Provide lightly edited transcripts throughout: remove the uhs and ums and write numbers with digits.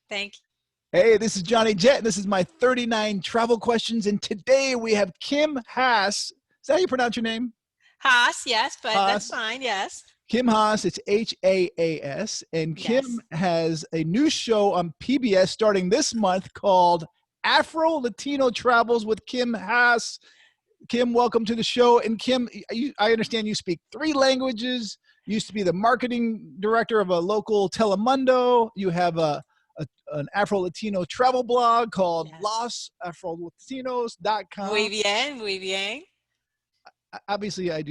Thank you. Hey, this is Johnny Jett. This is my 39 travel questions. And today we have Kim Haas. Is that how you pronounce your name? Haas, yes, but that's Haas. fine. Yes. Kim Haas. It's Haas. And Kim Yes. has a new show on PBS starting this month called Afro-Latino Travels with Kim Haas. Kim, welcome to the show. And Kim, I understand you speak 3 languages. You used to be the marketing director of a local Telemundo. You have an Afro-Latino travel blog called Yes. losafrolatinos.com. Muy bien, muy bien. Obviously, I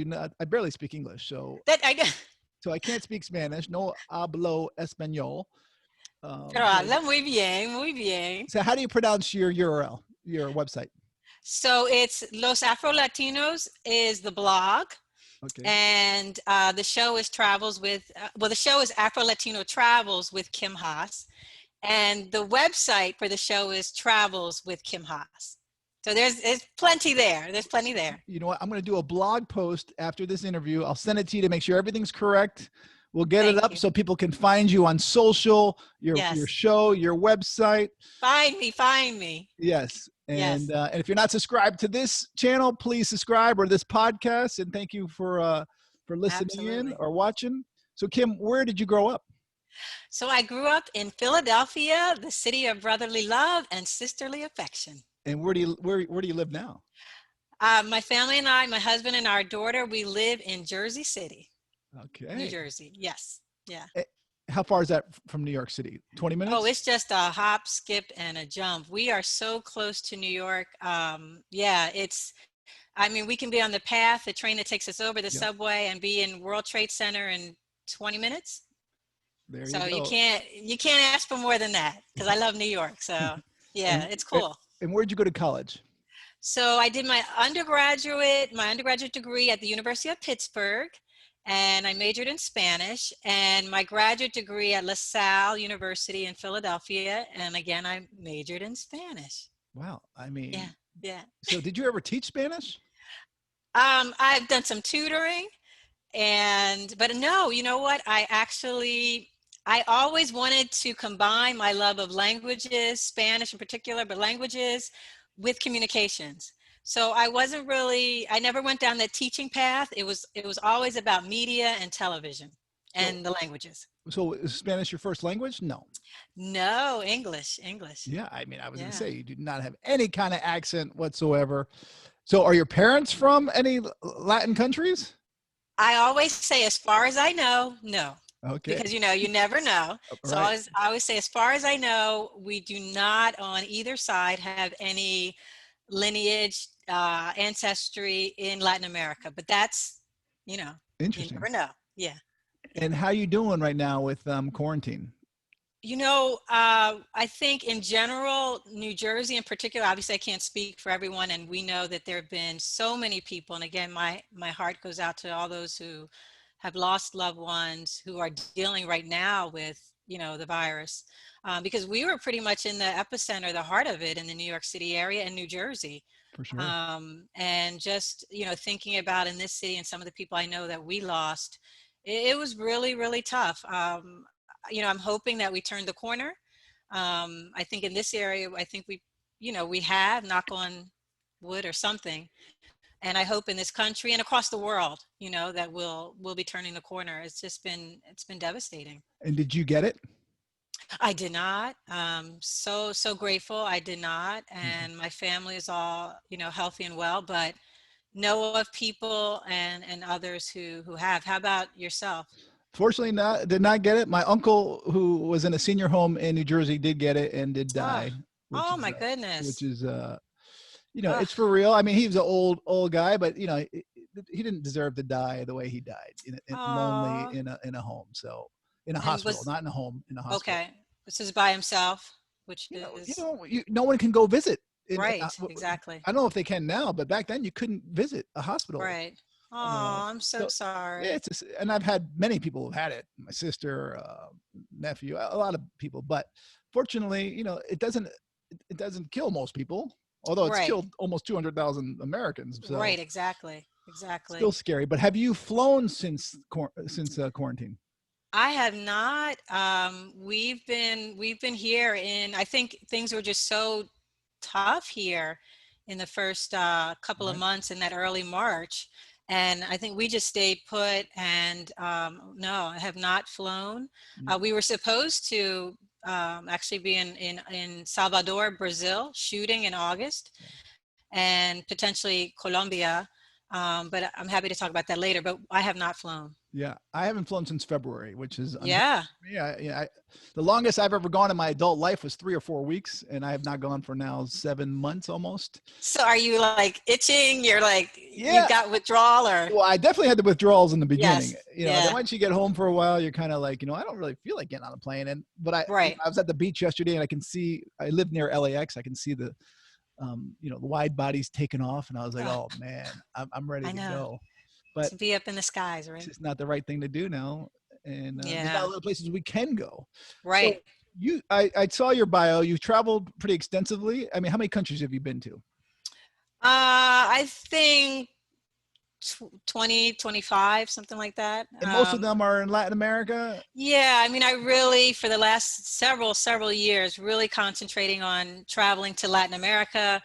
barely speak English, so That I know. I can't speak Spanish. No hablo español. Pero habla muy bien, muy bien. So how do you pronounce your URL, your website? So it's Los Afro-Latinos is the blog. Okay. And the show is Travels with, the show is Afro-Latino Travels with Kim Haas. And the website for the show is Travels with Kim Haas. So there's plenty there. There's plenty there. You know what? I'm going to do a blog post after this interview. I'll send it to you to make sure everything's correct. We'll get it up so people can find you on social, your show, your website. Find me. Yes. And if you're not subscribed to this channel, please subscribe, or this podcast. And thank you for listening in or watching. So Kim, where did you grow up? So I grew up in Philadelphia, the city of brotherly love and sisterly affection. And where do you live now? My family and I, my husband and our daughter, we live in Jersey City. Okay. New Jersey. Yes. Yeah. How far is that from New York City? 20 minutes? Oh, it's just a hop, skip, and a jump. We are so close to New York. Yeah, I mean, we can be on the path, the train that takes us over the subway, and be in World Trade Center in 20 minutes. There so you go. You can't ask for more than that, because I love New York. So yeah, it's cool. And where'd you go to college? So I did my undergraduate degree at the University of Pittsburgh, and I majored in Spanish, and my graduate degree at LaSalle University in Philadelphia. And again, I majored in Spanish. Wow. I mean, yeah. So did you ever teach Spanish? I've done some tutoring, but no, you know what? I always wanted to combine my love of languages, Spanish in particular, but languages with communications. So I never went down that teaching path. It was always about media and television and the languages. So is Spanish your first language? No. No, English. Yeah, I mean, I was going to say, you do not have any kind of accent whatsoever. So are your parents from any Latin countries? I always say, as far as I know, no. Okay. Because, you never know. So I always say, as far as I know, we do not on either side have any lineage, ancestry in Latin America. But that's, interesting. You never know. Yeah. And how you doing right now with quarantine? I think in general, New Jersey in particular, obviously I can't speak for everyone, and we know that there have been so many people. And again, my heart goes out to all those who have lost loved ones, who are dealing right now with, the virus, because we were pretty much in the epicenter, the heart of it in the New York City area and New Jersey. For sure. And just, thinking about in this city and some of the people I know that we lost, it was really, really tough. I'm hoping that we turned the corner. I think in this area, I think we have, knock on wood or something. And I hope in this country and across the world, that we'll be turning the corner. It's been devastating. And did you get it? I did not. So grateful I did not. And my family is all, healthy and well, but know of people and others who have. How about yourself? Fortunately, did not get it. My uncle, who was in a senior home in New Jersey, did get it and did die. My goodness. Which is, it's for real. I mean, he was an old guy, but he didn't deserve to die the way he died, lonely in a home. So in a hospital, not in a home, in a hospital. Okay, this is by himself, which no one can go visit. Right, exactly. I don't know if they can now, but back then you couldn't visit a hospital. Right. Oh, I'm so sorry. Yeah, and I've had many people who've had it. My sister, nephew, a lot of people. But fortunately, it doesn't kill most people. Although it's killed almost 200,000 Americans. So right. Exactly. Still scary. But have you flown since quarantine? I have not. We've been here in, I think things were just so tough here in the first couple of Right. months in that early March. And I think we just stayed put and no, I have not flown. Yeah. We were supposed to actually be in Salvador, Brazil, shooting in August and potentially Colombia. But I'm happy to talk about that later, but I have not flown. Yeah, I haven't flown since February, which is unheard Yeah. of for me. The longest I've ever gone in my adult life was 3 or 4 weeks, and I have not gone for now 7 months almost. So are you like itching? You're like, you've Yeah, got withdrawal or? well, I definitely had the withdrawals in the beginning. Yes. Then Yeah. once you get home for a while, you're kind of like, I don't really feel like getting on a plane. Right. I was at the beach yesterday, and I can see. I live near LAX. I can see the wide bodies taking off, and I was like, Oh, oh man, I'm ready I to know. go. But To be up in the skies, it's right? just not the right thing to do now, and there's not a Yeah. lot of places we can go. So Right. I saw your bio. You've traveled pretty extensively. I mean, how many countries have you been to? I think 20, 25, something like that. And most of them are in Latin America. Yeah, I mean, I really, for the last several years, really concentrating on traveling to Latin America,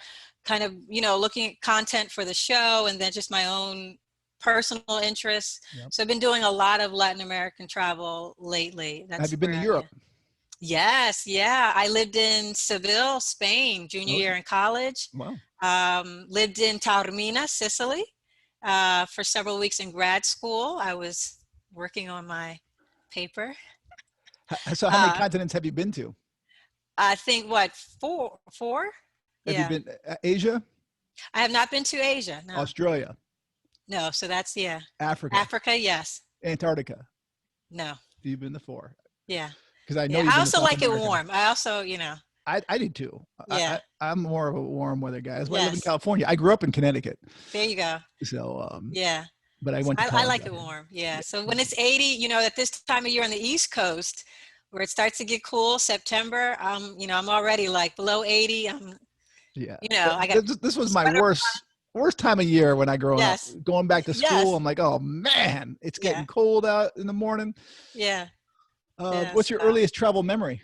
kind of, looking at content for the show and then just my own personal interests. Yep. So I've been doing a lot of Latin American travel lately. Have That's you been to where, Europe? yeah. Yes, yeah. I lived in Seville, Spain, junior Oh, year in college. wow. Lived in Taormina, Sicily, for several weeks in grad school. I was working on my paper. So how many Uh, continents have you been to? I think what, four? Have you Yeah. been Asia, I have not been to Asia. No, Australia, no. So that's, yeah. Africa, Africa. Yes. Antarctica? No. You've been to four, Yeah. because I know Yeah. you've I been to also South like it America. warm. I also, I do too. yeah. I'm more of a warm weather guy. That's why I live in Yes. California. I grew up in Connecticut, There you go. so Yeah. but I So went to I college like out it here. warm. Yeah. Yeah, So when yeah, it's 80, at this time of year on the East Coast, where it starts to get cool, September, I'm already like below 80. yeah. I got This was my sweater. worst time of year when I growing up. Yes. Going back to school, Yes. I'm like, oh man, it's getting Yeah. cold out in the morning. Yeah. Yeah. What's your earliest travel memory?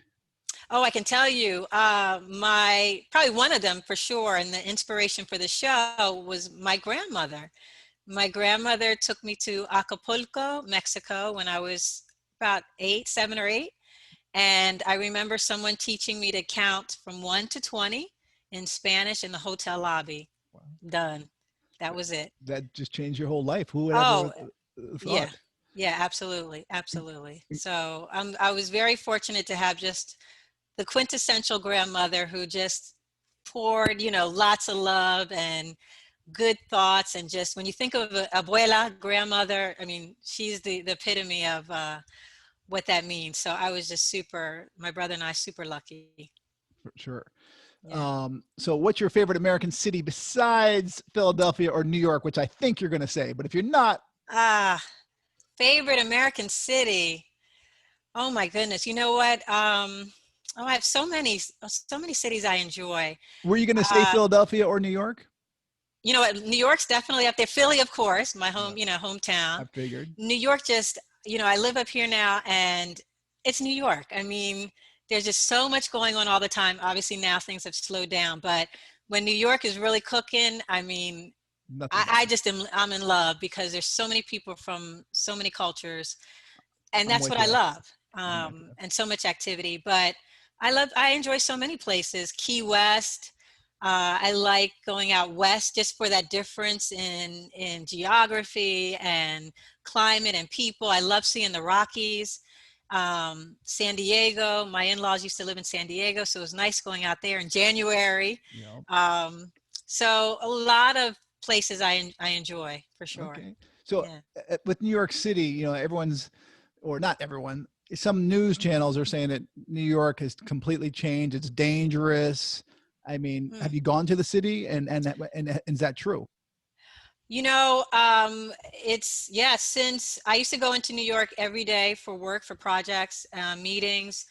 Oh, I can tell you, my probably one of them for sure, and the inspiration for the show was my grandmother. My grandmother took me to Acapulco, Mexico, when I was about 7 or 8. And I remember someone teaching me to count from 1 to 20 in Spanish in the hotel lobby. Wow. Done. That was it. That just changed your whole life. Who would ever Oh, yeah. thought? Yeah, absolutely. Absolutely. So I was very fortunate to have just the quintessential grandmother who just poured, lots of love and good thoughts. And just when you think of abuela, grandmother, I mean, she's the epitome of what that means. So I was just my brother and I, super lucky. For sure. Yeah. So what's your favorite American city besides Philadelphia or New York, which I think you're going to say, but if you're not, Ah, favorite American city. Oh my goodness. You know what? I have so many cities I enjoy. were you going to say Uh, Philadelphia or New York? you know what? New York's definitely up there. Philly, of course, my Yeah, hometown. I figured. New York just, I live up here now and it's New York. I mean, there's just so much going on all the time. Obviously now things have slowed down, but when New York is really cooking, I mean, Nothing I, better. I just I'm in love because there's so many people from so many cultures, and I'm that's with what I you. love. I'm with you. And so much activity. But I enjoy so many places. Key West. I like going out west just for that difference in geography and climate and people. I love seeing the Rockies. San Diego. My in-laws used to live in San Diego, so it was nice going out there in January. Yeah. Um, so a lot of places I enjoy for sure. Okay. So Yeah. with New York City, everyone's, or not everyone, some news channels are saying that New York has completely changed. It's dangerous. I mean, have Mm. you gone to the city and is that true? It's, yeah, since I used to go into New York every day for work, for projects, meetings.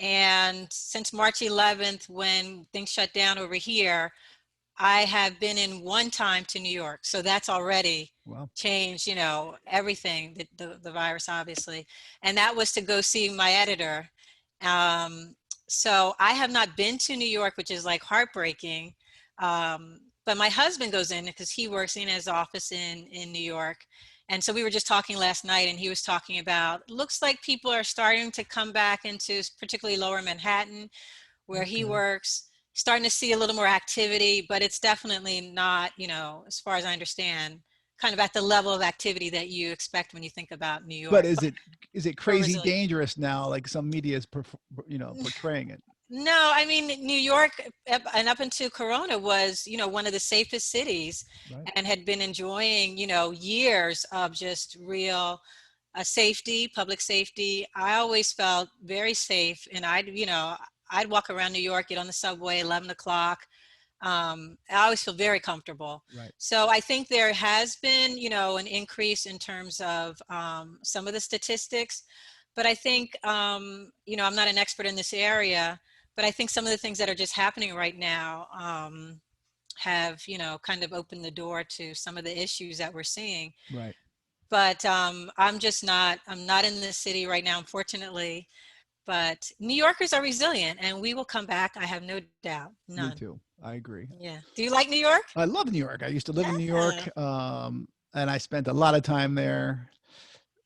And since March 11th, when things shut down over here, I have been in one time to New York, so that's already Wow. changed, everything, the virus, obviously. And that was to go see my editor. Um, so I have not been to New York, which is like heartbreaking. But my husband goes in because he works in his office in New York. And so we were just talking last night, and he was talking about, looks like people are starting to come back into particularly lower Manhattan where he Okay. works, starting to see a little more activity, but it's definitely not, as far as I understand, kind of at the level of activity that you expect when you think about New But York, is it but crazy resilient. dangerous now? Like some media is, portraying it. No, I mean, New York, and up until Corona was, one of the safest cities Right. and had been enjoying, years of just real safety, public safety. I always felt very safe, and I'd walk around New York, get on the subway, 11 o'clock. I always feel very comfortable. Right. So I think there has been, an increase in terms of some of the statistics, but I think, I'm not an expert in this area, but I think some of the things that are just happening right now have, kind of opened the door to some of the issues that we're seeing. Right. But I'm not in the city right now, unfortunately. But New Yorkers are resilient, and we will come back. I have no doubt, Me none. too. I agree. Yeah. Do you like New York? I love New York. I used to live in New Yeah. York, and I spent a lot of time there.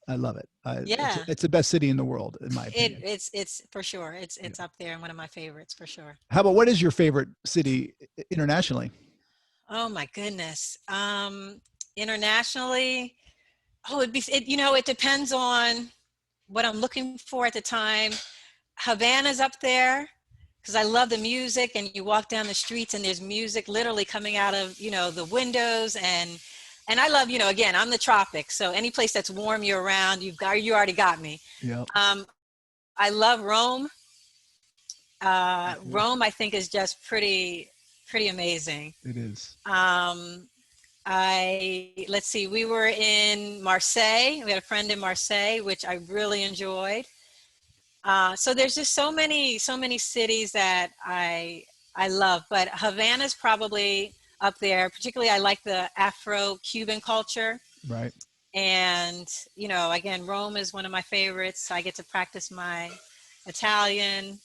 I love it. Yeah. It's the best city in the world, in my opinion. It's for sure. Yeah. It's up there and one of my favorites for sure. How about what is your favorite city internationally? Oh my goodness. Internationally, it depends on what I'm looking for at the time. Havana's up there because I love the music, and you walk down the streets and there's music literally coming out of, the windows, and I love, again, I'm the tropics. So any place that's warm year round, you already got me. Yeah. I love Rome. Okay. Rome, I think, is just pretty amazing. It is. Um, let's see, we were in Marseille. We had a friend in Marseille, which I really enjoyed. So there's just so many cities that I love, but Havana's probably up there. Particularly, I like the Afro-Cuban culture. Right. And, again, Rome is one of my favorites. I get to practice my Italian.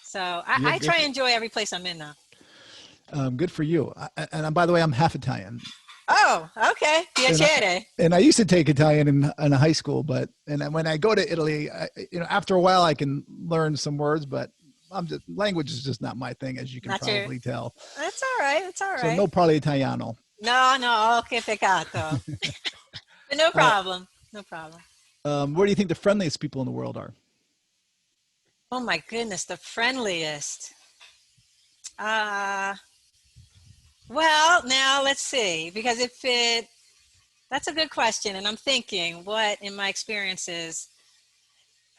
So Yeah. I try and enjoy every place I'm in now. Good for you. And by the way, I'm half Italian, Oh, okay. and I, Piacere. and I used to take Italian in high school, but when I go to Italy, after a while I can learn some words, but language is just not my thing, as you can Not your, probably tell. that's all right. It's all So right. no parli Italiano. No, no, che peccato. But no Uh, problem. No problem. where do you think the friendliest people in the world are? Oh my goodness, the friendliest. Uh, well, now let's see, because that's a good question. And I'm thinking what in my experiences.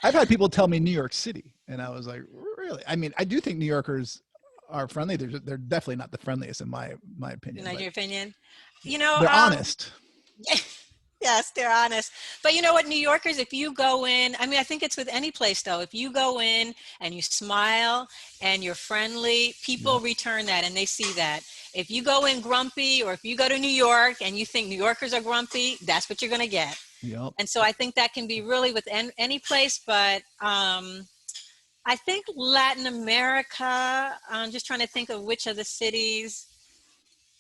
I've had people tell me New York City, and I was like, really? I mean, I do think New Yorkers are friendly. They're definitely not the friendliest in my In opinion, but your opinion, you know, they're um, honest. yes, they're honest. But you know what, New Yorkers, if you go in, I mean, I think it's with any place though. If you go in and you smile and you're friendly, people Yep. return that and they see that. If you go in grumpy, or if you go to New York and you think New Yorkers are grumpy, that's what you're going to get. Yep. And so I think that can be really with any place, but I think Latin America, I'm just trying to think of which of the cities.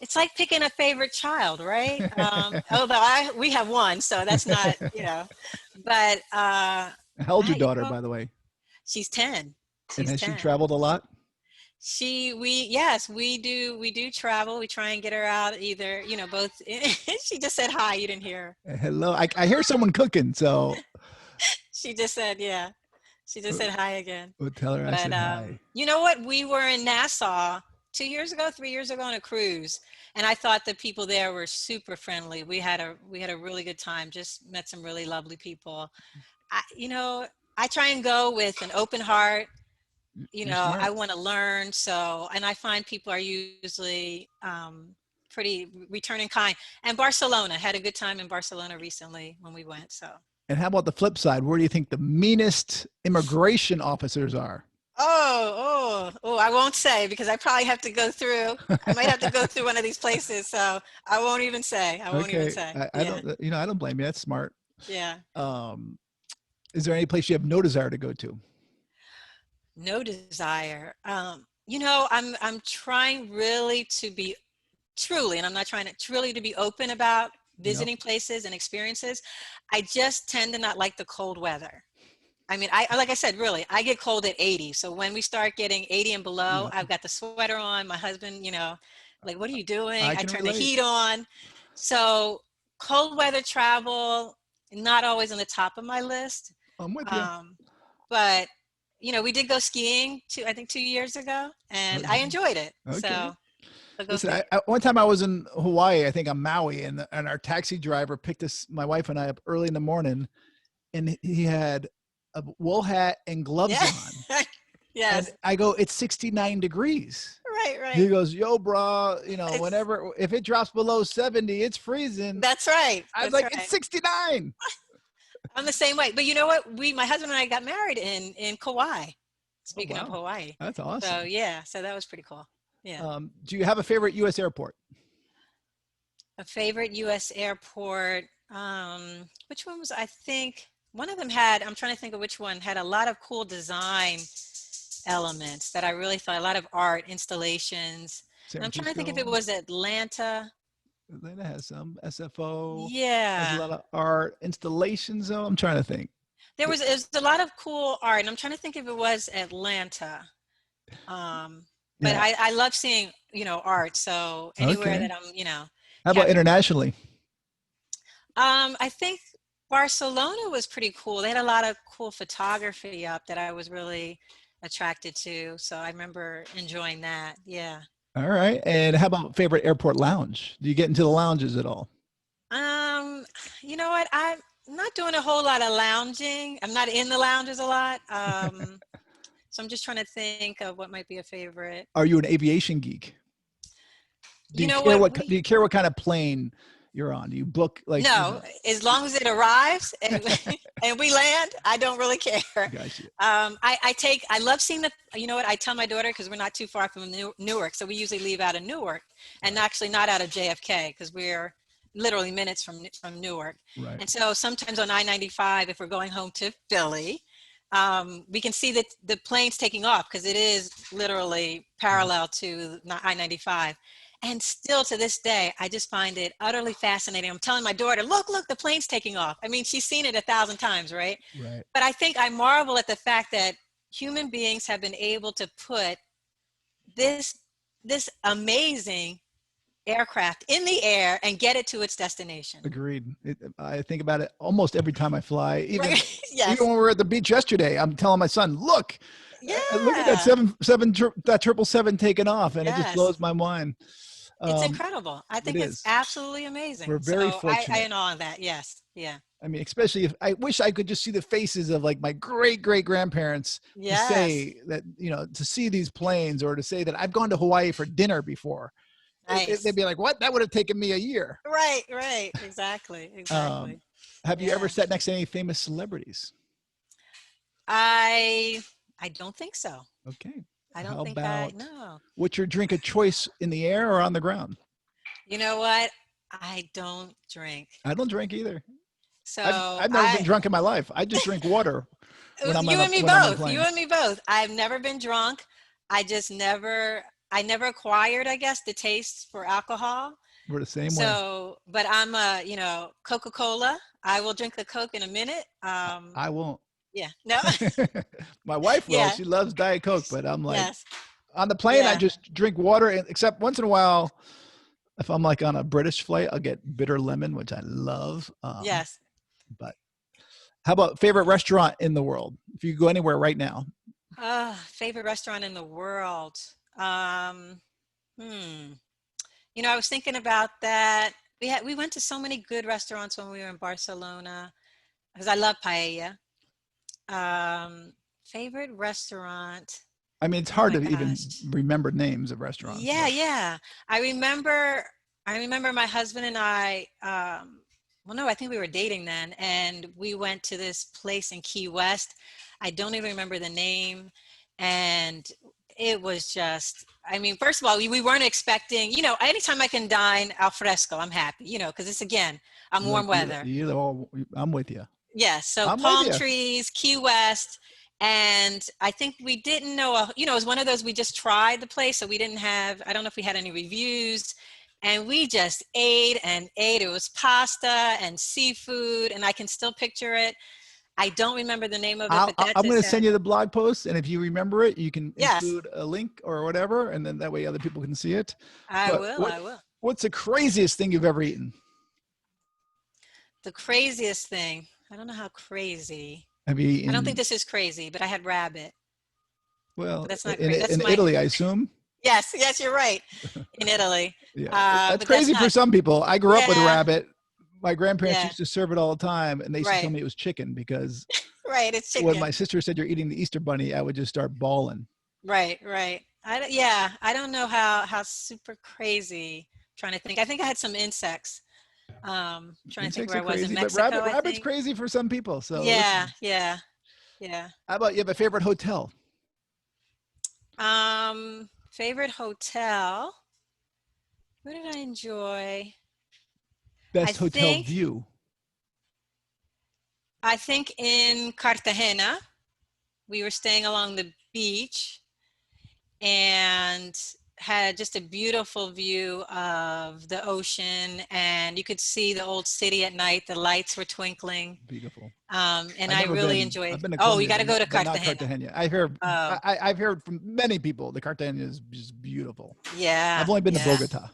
It's like picking a favorite child, right? Although we have one, so that's not, but How old's your daughter, by the way? she's 10. And She's has she 10. traveled a lot? Yes, we do travel. We try and get her out either, both. She just said hi. You didn't hear her. Hello. I hear someone cooking, so She just said, yeah. She just said hi again. we'll tell her I But said hi. you know what? We were in Nassau 3 years ago on a cruise, and I thought the people there were super friendly. We had a really good time. Just met some really lovely people. I try and go with an open heart. You're I smart. want to learn. So, and I find people are usually pretty returning kind. And Barcelona, had a good time in Barcelona recently when we went. So. And how about the flip side? Where do you think the meanest immigration officers are? Oh, Oh, I won't say because I probably have to go through. I might have to go through one of these places, so I won't even say. I won't even Okay. say. I Yeah, don't, I don't blame you. That's smart. yeah. Um, is there any place you have no desire to go to? No desire. I'm trying really to be truly, and I'm not trying to truly to be open about Yep. visiting places and experiences. I just tend to not like the cold weather. I mean, like I said, really, I get cold at 80. So when we start getting 80 and below, Yeah. I've got the sweater on. My husband, like, what are you doing? I I can turn the relate. heat on. So cold weather travel, not always on the top of my list. I'm with you. Um, but we did go skiing I think 2 years ago, and I Okay. enjoyed it. Okay. So go Listen, figure. one time I was in Hawaii, I think on Maui, and our taxi driver picked us, my wife and I, up early in the morning, and he had a wool hat and gloves Yeah. on. And Yes. I go, it's 69 degrees. Right, He right. goes, yo, bro, It's if it drops below 70, it's freezing. That's right. I was That's like, it's right. 69. I'm the same way. But you know what? My husband and I got married in Kauai. Oh, Speaking of wow. Hawaii. That's So awesome. yeah, so that was pretty cool. Yeah. Do you have a favorite U.S. airport? A favorite US airport. Which one was I think one of them had, I'm trying to think of which one had a lot of cool design elements that I really thought, a lot of art installations. San And I'm trying to think if it Francisco? was Atlanta. Atlanta has some. SFO has a Yeah. lot of art installations, though. I'm trying to think. It was a lot of cool art, and I'm trying to think if it was Atlanta. Um, but Yeah. I love seeing, art. So anywhere Okay. that I'm, How about capturing. internationally? I think Barcelona was pretty cool. They had a lot of cool photography up that I was really attracted to. So I remember enjoying that. Yeah. All right. And how about favorite airport lounge? Do you get into the lounges at all? Um, you know what? I'm not doing a whole lot of lounging. I'm not in the lounges a lot. So I'm just trying to think of what might be a favorite. Are you an aviation geek? Do You you know care what? what do you care what kind of plane you're on? Do you book like, No, as long as it arrives and and we land, I don't really care. Gotcha. I love seeing you know what, I tell my daughter, because we're not too far from Newark, so we usually leave out of Newark and Right. actually not out of JFK because we're literally minutes from Newark. Right. And so sometimes on I-95, if we're going home to Philly, we can see the planes taking off because it is literally parallel to I-95. And still to this day, I just find it utterly fascinating. I'm telling my daughter, look, the plane's taking off. I mean, she's seen it 1,000 times, right? Right. But I think I marvel at the fact that human beings have been able to put this this amazing aircraft in the air and get it to its destination. Agreed. I think about it almost every time I fly. Even Right? even Yes. when we were at the beach yesterday, I'm telling my son, look at that Yeah. that 777 taking off, and it just Yes. blows my mind. It's Um, incredible. I it think it's is. absolutely We're amazing. very So I fortunate. in awe of that. Yes. Yeah. I mean, especially if I wish I could just see the faces of like my great grandparents to Yes. say that, to see these planes or to say that I've gone to Hawaii for dinner before. They'd Nice. be like, what? That would have taken me a year. Right, right. Exactly, Um, exactly. have you ever Yeah. sat next to any famous celebrities? I I don't think so. Okay. I don't How think I about no. what's your drink of choice in the air or on the ground? You know what? I don't drink. I don't drink either. So I've never been drunk in my life. I just drink water when I'm on you a and me when I'm on a both. You plane. and me both. I've never been drunk. I never acquired, I guess, the taste for alcohol. We're the same way. So, but I'm Coca-Cola. I will drink the Coke in a minute. I won't. Yeah. No. My wife will. Yeah. She loves Diet Coke, but I'm like, Yes. on the plane, I Yeah. just drink water. And except once in a while, if I'm like on a British flight, I'll get bitter lemon, which I love. Yes. But how about favorite restaurant in the world? If you could go anywhere right now, Favorite restaurant in the world. Um, hmm. I was thinking about that. We went to so many good restaurants when we were in Barcelona because I love paella. Favorite restaurant. I mean, it's Oh hard my to even gosh. remember names of restaurants, Yeah, but yeah. I remember I remember my husband and I well no, I think we were dating then, and we went to this place in Key West. I don't even remember the name, and it was just, I mean, first of all, we weren't expecting, anytime I can dine al fresco, I'm happy, because it's, again, I'm warm weather. I'm with you. Yeah, so I'm with palm you. trees, Key West, and I think we didn't know, it was one of those, we just tried the place, so we didn't have, I don't know if we had any reviews, and we just ate and ate. It was pasta and seafood, and I can still picture it. I don't remember the name of it, but that I'm going to just send had, you the blog post, and if you remember it, you can yes, include a link or whatever, and then that way other people can see it. But I will. what's the craziest thing you've ever eaten? The craziest thing, I don't know how crazy. Have you I don't think eaten? this is crazy, but I had rabbit, but Well, that's not crazy. That's in my, Italy, I assume. yes, you're right. In Italy. Yeah, that's But that's crazy for not, some people. I grew up with yeah, rabbit. My grandparents yeah, used to serve it all the time, and they used to tell right, me it was chicken because right. It's when my chicken. sister said you're eating the Easter bunny, I would just start bawling. Right, right. Yeah, I don't know how super crazy. Trying to think. I think I had some insects. Trying to think Insects where are I was in crazy, but Mexico, I rabbit's think. crazy for some people. So Yeah, listen, yeah, yeah. how about you have a favorite hotel? Favorite hotel. What did I enjoy? I Best hotel think view? I think in Cartagena, we were staying along the beach and had just a beautiful view of the ocean, and you could see the old city at night. The lights were twinkling, Beautiful. and I've I never really been. enjoyed. I've been to Oh, you Colombia, got to go to but not Cartagena. Cartagena. Oh, I've heard from many people the Cartagena is just beautiful. yeah, I've only been to yeah. Bogota.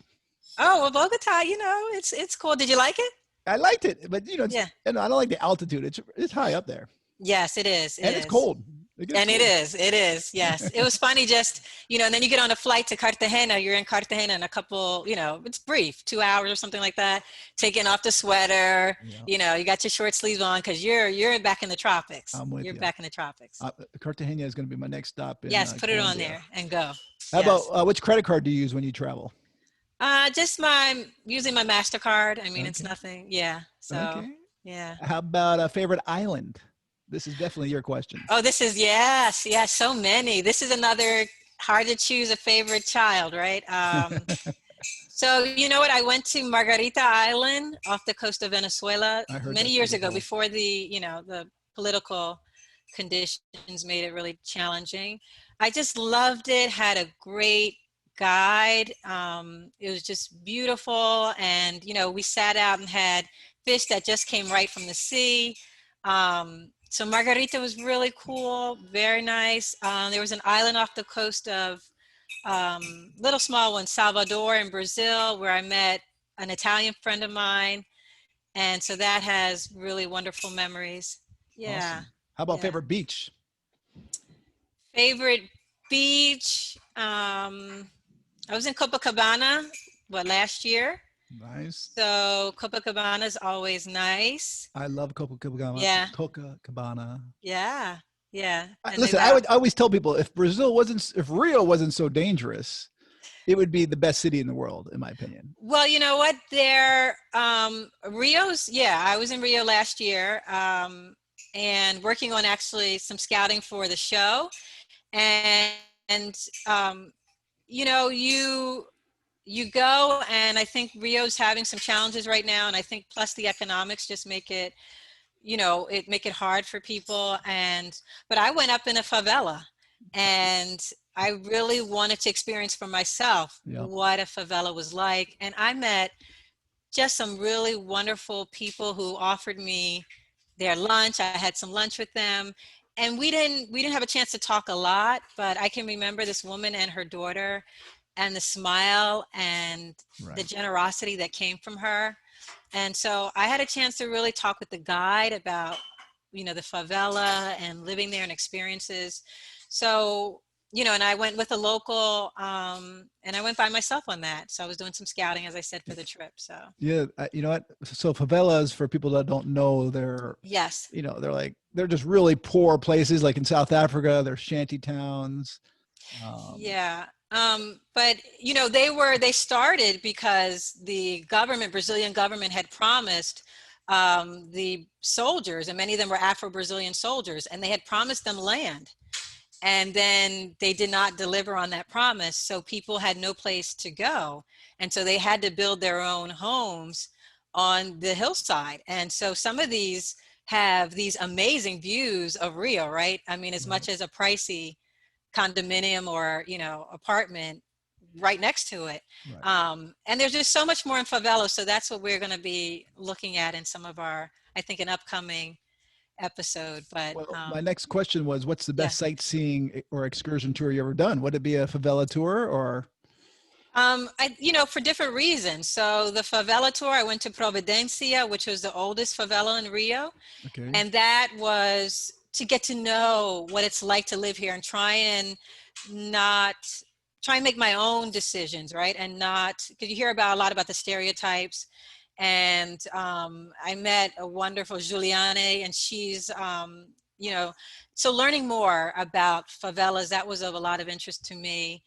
Oh, well, Bogota, it's cool. Did you like it? I liked it, but it's Yeah. I don't like the altitude. It's high up there, Yes, it is. It and it's is. cold. It gets And it cold. is. It is. Yes. It was funny just, and then you get on a flight to Cartagena, you're in Cartagena in a couple, it's brief, 2 hours or something like that, taking off the sweater, Yeah, you got your short sleeves on because you're back in the tropics. I'm with You're you. back in the tropics. Cartagena is going to be my next stop in Yes. Put it on Colombia. there and go. How about Yes. which credit card do you use when you travel? Just using my MasterCard. I mean, it's Okay, nothing. Yeah. So, okay. yeah. How about a favorite island? This is definitely your question. Oh, this is, yes. Yes. So many. This is another hard to choose a favorite child, right? So you know what? I went to Margarita Island off the coast of Venezuela I heard many that's years ago beautiful. before the political conditions made it really challenging. I just loved it, had a great guide. It was just beautiful. And, we sat out and had fish that just came right from the sea. So Margarita was really cool, very nice. There was an island off the coast of little small one, Salvador in Brazil, where I met an Italian friend of mine. And so that has really wonderful memories. Yeah. Awesome. How about Yeah. favorite beach? Favorite beach. I was in Copacabana, last year. Nice. So Copacabana is always nice. I love Copacabana. Yeah. Copacabana. Yeah. Yeah. And Listen, I always tell people if if Rio wasn't so dangerous, it would be the best city in the world, in my opinion. well, you know what? Rio's, yeah, I was in Rio last year, and working on actually some scouting for the show. And you know, you go, and I think Rio's having some challenges right now, and I think plus the economics just make it, make it hard for people. But I went up in a favela, and I really wanted to experience for myself Yeah. what a favela was like. And I met just some really wonderful people who offered me their lunch. I had some lunch with them, and we didn't have a chance to talk a lot, but I can remember this woman and her daughter, and the smile and the Right. generosity that came from her. And so I had a chance to really talk with the guide about, the favela and living there and experiences. So, and I went with a local, and I went by myself on that. So I was doing some scouting, as I said, for the trip. So Yeah. You know what? So favelas, for people that don't know, yes. they're just really poor places. Like in South Africa, they're shanty towns. Um, Yeah. But they started because the Brazilian government had promised the soldiers, and many of them were Afro-Brazilian soldiers, and they had promised them land. and then they did not deliver on that promise. So people had no place to go. And so they had to build their own homes on the hillside. And so some of these have these amazing views of Rio, right? I mean, as Right. much as a pricey condominium or, apartment right next to it. Right. And there's just so much more in Favela. So that's what we're going to be looking at in some of our, I think, an upcoming episode. But Well, my next question was, what's the yeah. best sightseeing or excursion tour you ever done? Would it be a favela tour or? For different reasons. So the favela tour, I went to Providencia, which was the oldest favela in Rio. Okay. And that was to get to know what it's like to live here and not try and make my own decisions, right? And not, because you hear about a lot about the stereotypes. And I met a wonderful Juliane, and she's, so learning more about favelas, that was of a lot of interest to me.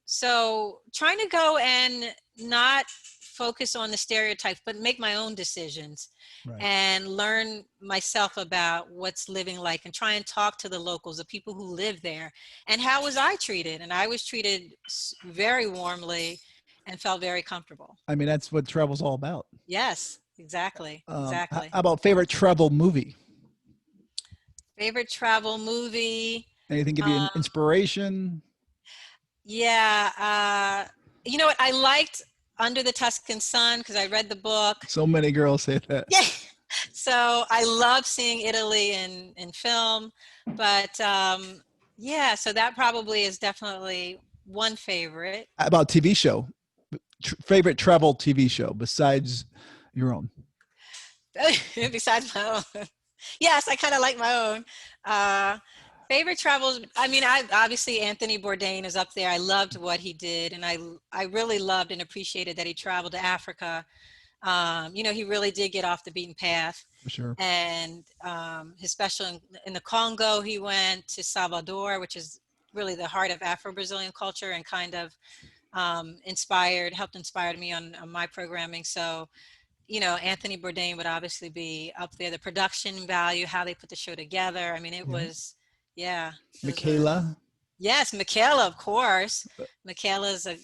So trying to go and not focus on the stereotypes, but make my own decisions Right. and learn myself about what's living like, and try and talk to the locals, the people who live there, and how was I treated. And I was treated very warmly and felt very comfortable. I mean, that's what travel's all about. Yes, exactly. How Exactly. about favorite travel movie? Favorite travel movie? Anything give you Uh, an inspiration? yeah. You know what? I liked Under the Tuscan Sun because I read the book. So many girls say that. Yeah. So I love seeing Italy in film. But yeah, so that probably is definitely one favorite. How about TV show? Favorite travel TV show besides your own? Besides my own. Yes, I kind of like my own. Uh, Favorite travels. I mean, I obviously Anthony Bourdain is up there. I loved what he did, and I really loved and appreciated that he traveled to Africa. He really did get off the beaten path. For sure. And his special in the Congo, he went to Salvador, which is really the heart of Afro-Brazilian culture, and kind of helped inspire me on my programming. So Anthony Bourdain would obviously be up there. The production value, how they put the show together. I mean, it Yeah. was, yeah, those are, Michaela. yes, Michaela, of course. Michaela's a,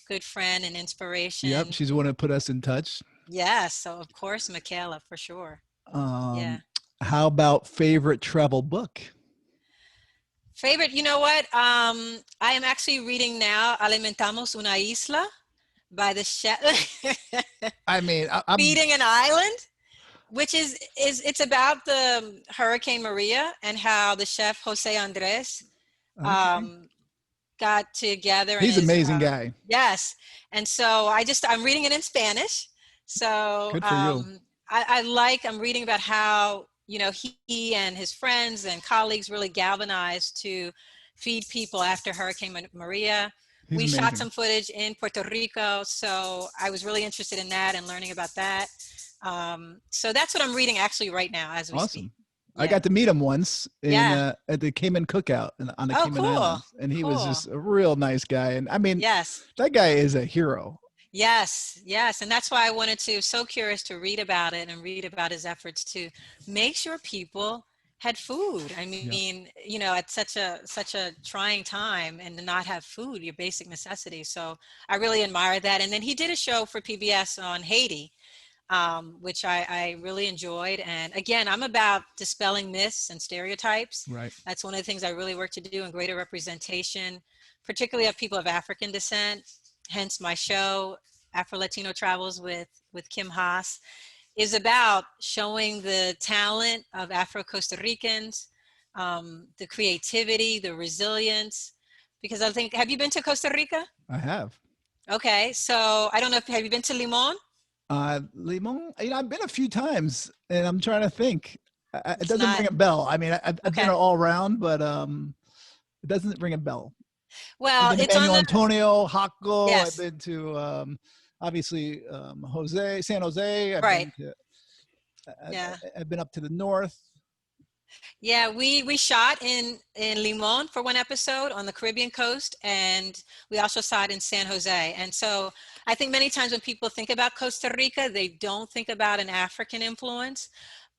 good friend and Yep, inspiration. she's the one that put us in touch. Yes. So of course, Michaela, for sure. Yeah. Um, how about favorite travel book? Favorite, you know what? I am actually reading now Alimentamos una Isla by the chef. I mean, I'm Feeding an Island, which is it's about the Hurricane Maria and how the chef Jose Andres okay. um, got together and He's an is amazing guy. yes. And so I'm reading it in Spanish. So Good for you. I'm reading about how he and his friends and colleagues really galvanized to feed people after Hurricane Maria. He's We shot amazing. some footage in Puerto Rico, so I was really interested in that and learning about that. So that's what I'm reading actually right now as we speak. Awesome. I Yeah. got to meet him once Yeah. at the Cayman Cookout on the Oh, Cayman cool. Islands, and he was Cool. just a real nice guy. And I mean, Yes. that guy is a hero. Yes. Yes. And that's why I wanted to, so curious to read about it and read about his efforts to make sure people had food. I Yep. mean, at such a trying time, and to not have food, your basic necessities. So I really admire that. And then he did a show for PBS on Haiti, which I really enjoyed. And again, I'm about dispelling myths and stereotypes. Right. That's one of the things I really work to do, in greater representation, particularly of people of African descent. Hence my show, Afro-Latino Travels with Kim Haas, is about showing the talent of Afro-Costa Ricans, the creativity, the resilience. Because I think, have you been to Costa Rica? I have. Okay, so I don't know, have you been to Limon? Limon, I've been a few times, and I'm trying to think. It It's doesn't not, ring a bell. I mean, I've been okay. all around, but it doesn't ring a bell. I've Well, been to it's on Manuel the, Antonio, Jaco. I've yes, been to obviously San Jose. I've right, been to. yeah. I've been up to the north. Yeah, we shot in Limon for one episode on the Caribbean coast, and we also shot in San Jose. And so I think many times when people think about Costa Rica, they don't think about an African influence,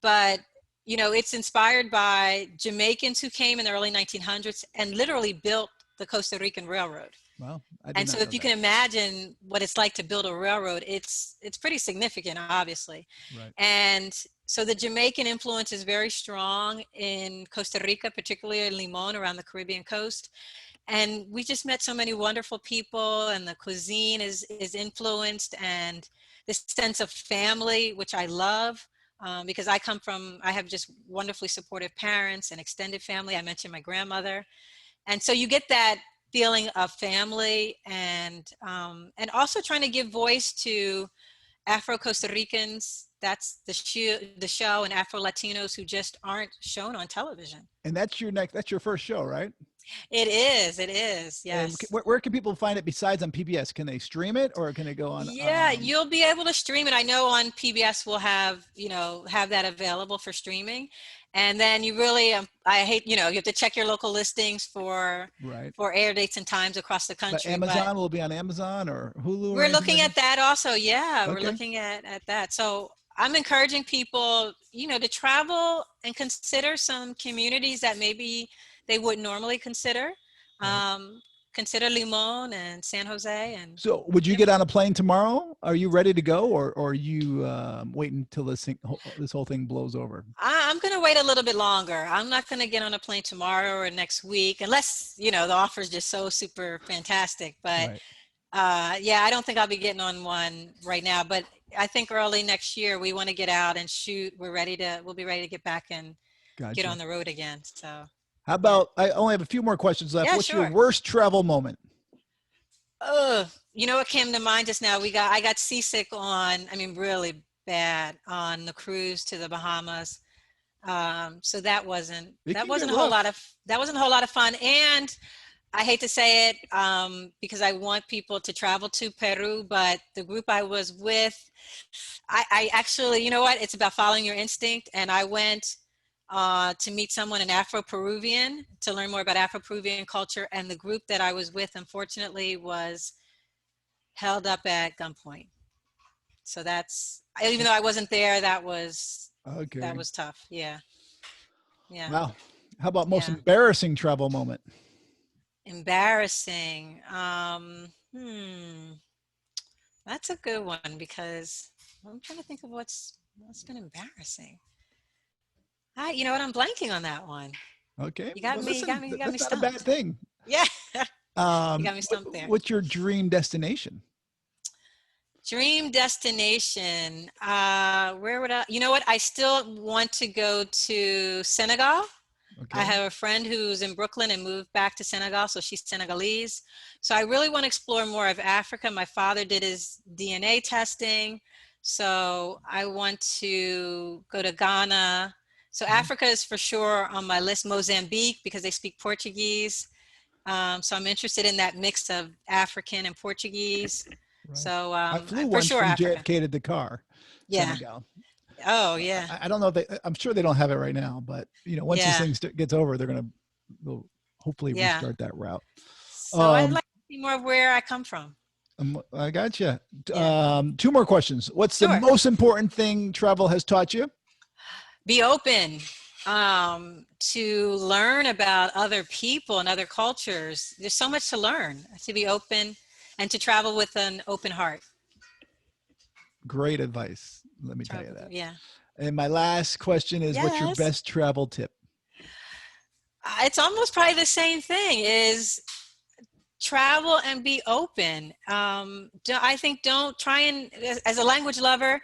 but you know, it's inspired by Jamaicans who came in the early 1900s and literally built the Costa Rican Railroad. Well, I did And so not know if you that. can imagine what it's like to build a railroad, it's pretty significant, obviously. Right. And so the Jamaican influence is very strong in Costa Rica, particularly in Limon around the Caribbean coast. And we just met so many wonderful people, and the cuisine is influenced, and this sense of family, which I love. Because I have just wonderfully supportive parents and extended family. I mentioned my grandmother. And so you get that feeling of family, and also trying to give voice to Afro-Costa Ricans. That's the show, and Afro-Latinos who just aren't shown on television. And that's your first show, right? It is, And yes. where can people find it besides on PBS? Can they stream it or can they go on? Yeah, you'll be able to stream it. I know on PBS we'll have, have that available for streaming. And then you really, you have to check your local listings Right. for air dates and times across the But country. But Amazon will be on Amazon or Hulu or we're anything looking like at that? that also. Yeah, we're Okay. looking at that. So I'm encouraging people, to travel and consider some communities that maybe they wouldn't normally consider. Right. Um, Consider Limon and San Jose, and So would you get on a plane tomorrow? Are you ready to go or are you waiting until this whole thing blows over? I'm going to wait a little bit longer. I'm not going to get on a plane tomorrow or next week unless, the offer is just so super fantastic. But Right. yeah, I don't think I'll be getting on one right now. But I think early next year we want to get out and shoot. We'll be ready to get back and get on Gotcha. the road again. So How yeah. about, I only have a few more questions left. Yeah, What's your sure. worst travel moment? Oh, you know what came to mind just now? I got seasick really bad on the cruise to the Bahamas. So It that can get wasn't a whole lot rough. of that wasn't a whole lot of fun. And I hate to say it, because I want people to travel to Peru, but the group I was with, I actually, you know what? It's about following your instinct. And I went to meet someone, an Afro-Peruvian, to learn more about Afro-Peruvian culture. And the group that I was with, unfortunately, was held up at gunpoint. So even though I wasn't there, that Okay. was tough. Yeah. Yeah. Wow. How about most Yeah. embarrassing travel moment? Embarrassing. That's a good one because I'm trying to think of what's been embarrassing. You know what? I'm blanking on that one. Okay. You got Well, me. You got listen, me. You got me that's not a bad stumped. thing. Yeah, you got me stumped there. What's your dream destination? Dream destination. Where would I? You know what? I still want to go to Senegal. I Okay. have a friend who's in Brooklyn and moved back to Senegal, so she's Senegalese. So I really want to explore more of Africa. My father did his DNA testing, so I want to go to Ghana. So Okay. Africa is for sure on my list. Mozambique, because they speak Portuguese. So I'm interested in that mix of African and Portuguese. Right. So I flew for once sure from Africa. JFK to Dakar, Yeah. Senegal. Oh yeah. I don't know if I'm sure they don't have it right now, but once this Yeah. thing gets over, they'll hopefully Yeah. restart that route. So I'd Um, like to see more of where I come from. I gotcha. Yeah. Two more questions. What's the Sure. most important thing travel has taught you? Be open, to learn about other people and other cultures. There's so much to learn, to be open and to travel with an open heart. Great advice. Let me tell you Travel, that. yeah. And my last question is, what's your Yes. best travel tip? It's almost probably the same thing, is travel and be open. I think don't try and, as a language lover,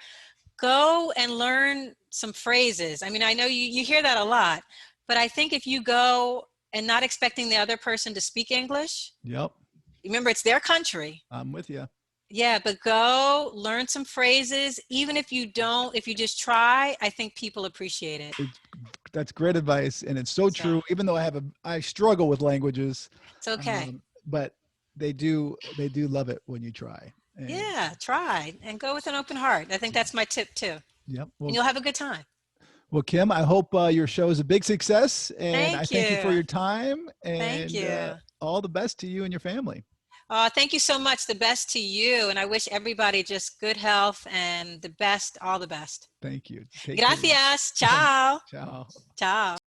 go and learn some phrases. I know you hear that a lot, but I think if you go and not expecting the other person to speak English, Yep, remember it's their country. I'm with you. Yeah, but go learn some phrases. Even if you don't, if you just try, I think people appreciate it. That's great advice, and it's so So true. Even though I struggle with languages, it's okay. but they do love it when you try. And Yeah, try and go with an open heart. I think that's my tip too. yep. And Well, you'll have a good time. Kim, I hope your show is a big success, and I Thank thank you for you. your time Thank and you. all the best to you and your family. Thank you so much. The best to you. And I wish everybody just good health and the best, all the best. Thank you. Take care. Gracias. Ciao. Ciao. Ciao.